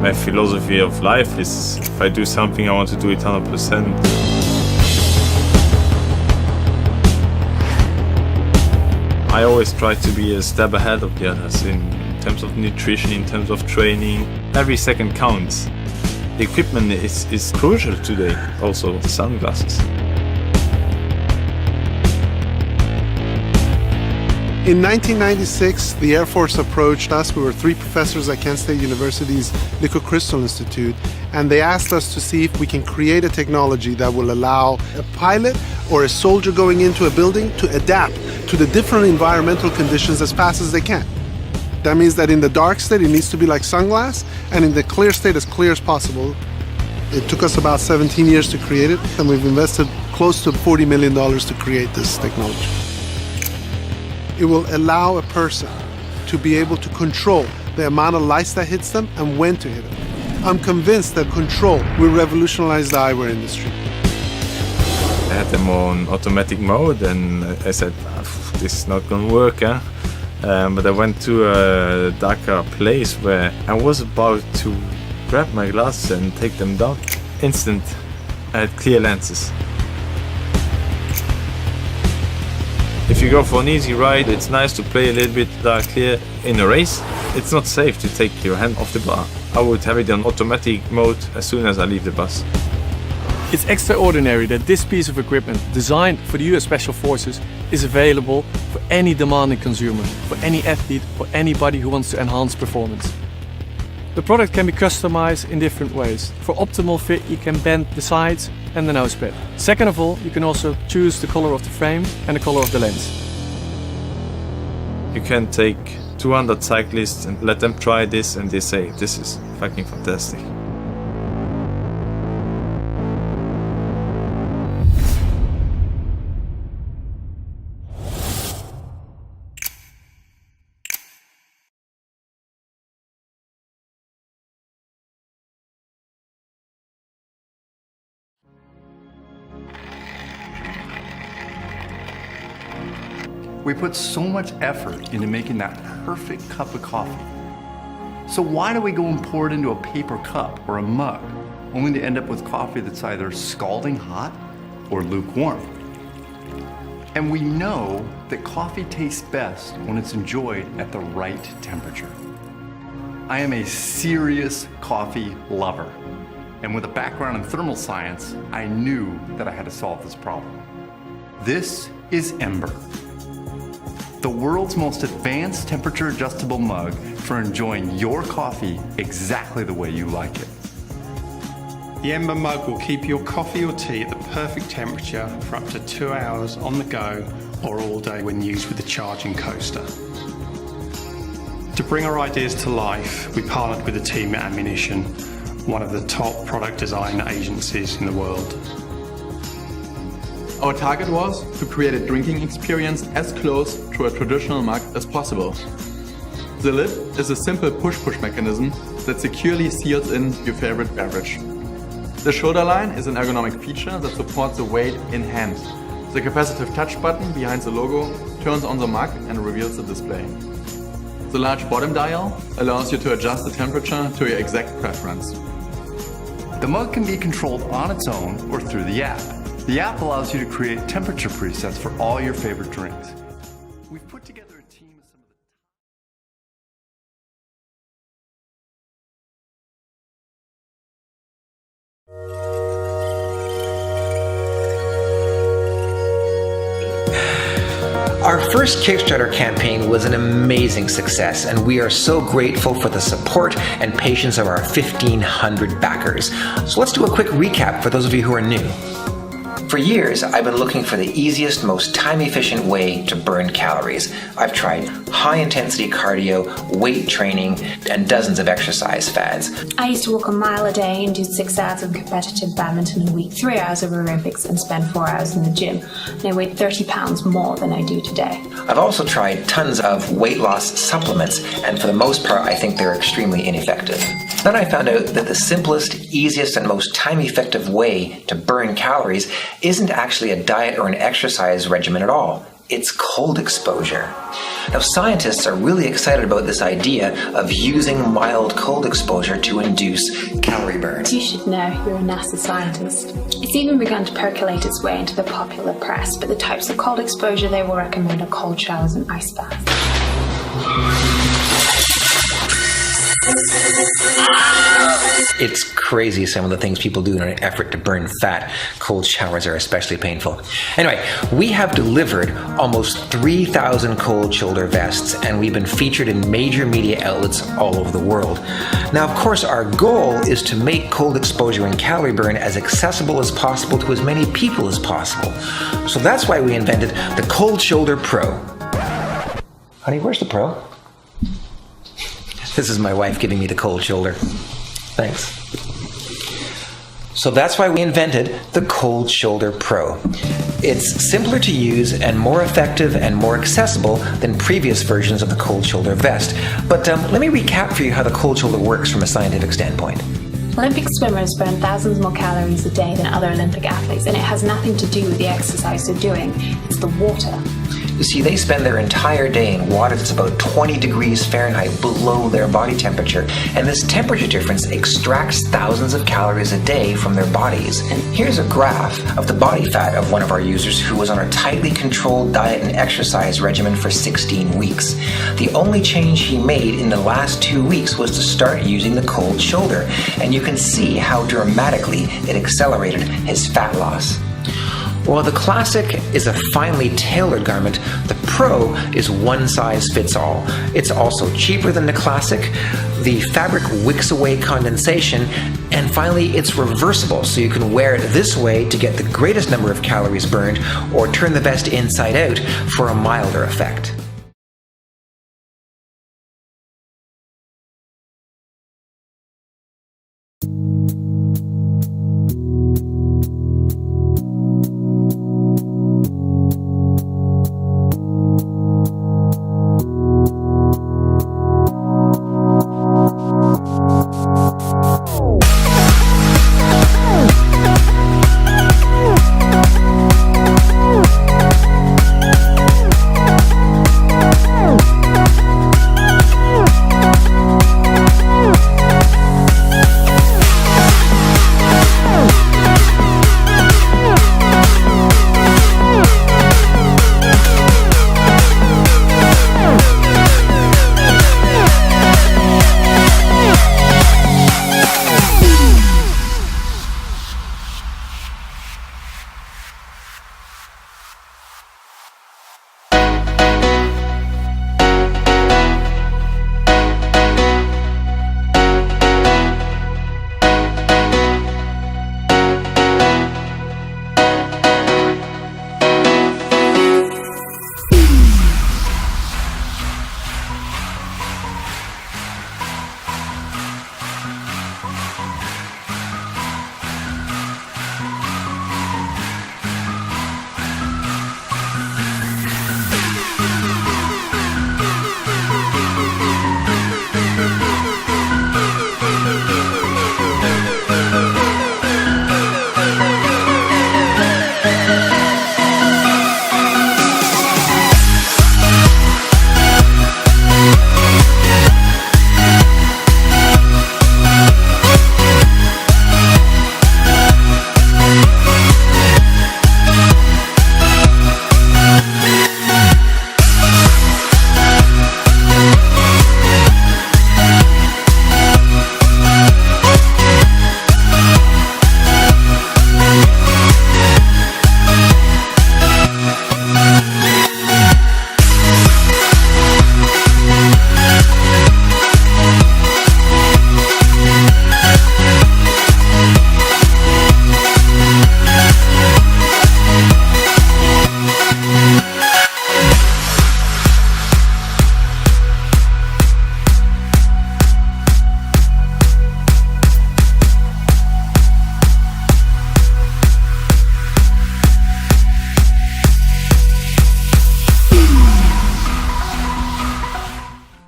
My philosophy of life is if I do something, I want to do it 100%. I always try to be a step ahead of the others in terms of nutrition, in terms of training. Every second counts. The equipment is crucial today, also the sunglasses. In 1996, the Air Force approached us. We were 3 professors at Kent State University's Liquid Crystal Institute, and they asked us to see if we can create a technology that will allow a pilot or a soldier going into a building to adapt to the different environmental conditions as fast as they can. That means that in the dark state, it needs to be like sunglass, and in the clear state, as clear as possible. It took us about 17 years to create it, and we've invested close to $40 million to create this technology. It will allow a person to be able to control the amount of lights that hits them and when to hit them. I'm convinced that control will revolutionize the eyewear industry. I had them on automatic mode and I said, this is not going to work. But I went to a darker place where I was about to grab my glasses and take them down. Instant, I had clear lenses. If you go for an easy ride, it's nice to play a little bit clear. In a race, it's not safe to take your hand off the bar. I would have it on automatic mode as soon as I leave the bus. It's extraordinary that this piece of equipment, designed for the US Special Forces, is available for any demanding consumer, for any athlete, or anybody who wants to enhance performance. The product can be customized in different ways. For optimal fit, you can bend the sides and the nose pad. Second of all, you can also choose the color of the frame and the color of the lens. You can take 200 cyclists and let them try this and they say, this is fucking fantastic. We put so much effort into making that perfect cup of coffee. So why do we go and pour it into a paper cup or a mug, only to end up with coffee that's either scalding hot or lukewarm? And we know that coffee tastes best when it's enjoyed at the right temperature. I am a serious coffee lover. And with a background in thermal science, I knew that I had to solve this problem. This is Ember, the world's most advanced temperature adjustable mug for enjoying your coffee exactly the way you like it. The Ember mug will keep your coffee or tea at the perfect temperature for up to 2 hours on the go or all day when used with the charging coaster. To bring our ideas to life, we partnered with the team at Ammunition, one of the top product design agencies in the world. Our target was to create a drinking experience as close to a traditional mug as possible. The lid is a simple push-push mechanism that securely seals in your favorite beverage. The shoulder line is an ergonomic feature that supports the weight in hand. The capacitive touch button behind the logo turns on the mug and reveals the display. The large bottom dial allows you to adjust the temperature to your exact preference. The mug can be controlled on its own or through the app. The app allows you to create temperature presets for all your favorite drinks. We've put together a team of some of the... Our first Kickstarter campaign was an amazing success, and we are so grateful for the support and patience of our 1,500 backers. So let's do a quick recap for those of you who are new. For years, I've been looking for the easiest, most time-efficient way to burn calories. I've tried high-intensity cardio, weight training, and dozens of exercise fads. I used to walk a mile a day and do 6 hours of competitive badminton a week, 3 hours of aerobics, and spend 4 hours in the gym. And I weighed 30 pounds more than I do today. I've also tried tons of weight loss supplements, and for the most part, I think they're extremely ineffective. Then I found out that the simplest, easiest, and most time-effective way to burn calories isn't actually a diet or an exercise regimen at all. It's cold exposure. Now, scientists are really excited about this idea of using mild cold exposure to induce calorie burn. You should know you're a NASA scientist. It's even begun to percolate its way into the popular press, but the types of cold exposure they will recommend are cold showers and ice baths. It's crazy some of the things people do in an effort to burn fat. Cold showers are especially painful. Anyway, we have delivered almost 3,000 cold shoulder vests, and we've been featured in major media outlets all over the world. Now, of course, our goal is to make cold exposure and calorie burn as accessible as possible to as many people as possible. So that's why we invented the Cold Shoulder Pro. Honey, where's the Pro? This is my wife giving me the cold shoulder. Thanks. So that's why we invented the Cold Shoulder Pro. It's simpler to use and more effective and more accessible than previous versions of the Cold Shoulder vest. But let me recap for you how the Cold Shoulder works from a scientific standpoint. Olympic swimmers burn thousands more calories a day than other Olympic athletes, and it has nothing to do with the exercise they're doing. It's the water. You see, they spend their entire day in water that's about 20 degrees Fahrenheit below their body temperature, and this temperature difference extracts thousands of calories a day from their bodies. And here's a graph of the body fat of one of our users who was on a tightly controlled diet and exercise regimen for 16 weeks. The only change he made in the last 2 weeks was to start using the cold shoulder, and you can see how dramatically it accelerated his fat loss. While the Classic is a finely tailored garment, the Pro is one size fits all. It's also cheaper than the Classic, the fabric wicks away condensation, and finally it's reversible, so you can wear it this way to get the greatest number of calories burned, or turn the vest inside out for a milder effect.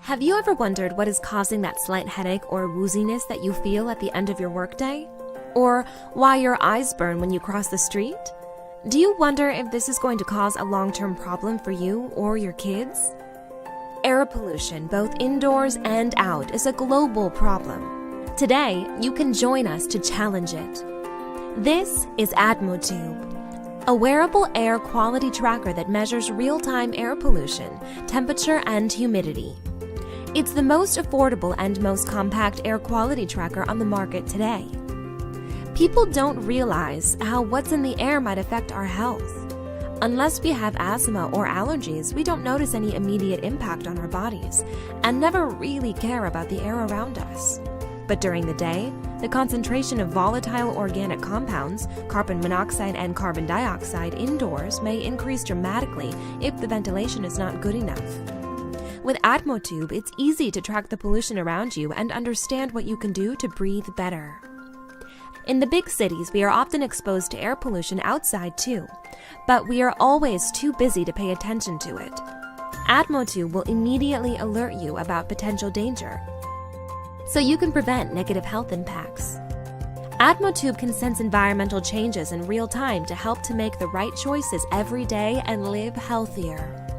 Have you ever wondered what is causing that slight headache or wooziness that you feel at the end of your workday? Or why your eyes burn when you cross the street? Do you wonder if this is going to cause a long-term problem for you or your kids? Air pollution, both indoors and out, is a global problem. Today, you can join us to challenge it. This is Atmotube, a wearable air quality tracker that measures real-time air pollution, temperature, and humidity. It's the most affordable and most compact air quality tracker on the market today. People don't realize how what's in the air might affect our health. Unless we have asthma or allergies, we don't notice any immediate impact on our bodies and never really care about the air around us. But during the day, the concentration of volatile organic compounds, carbon monoxide and carbon dioxide indoors may increase dramatically if the ventilation is not good enough. With Atmotube, it's easy to track the pollution around you and understand what you can do to breathe better. In the big cities, we are often exposed to air pollution outside too, but we are always too busy to pay attention to it. Atmotube will immediately alert you about potential danger, so you can prevent negative health impacts. Atmotube can sense environmental changes in real time to help to make the right choices every day and live healthier.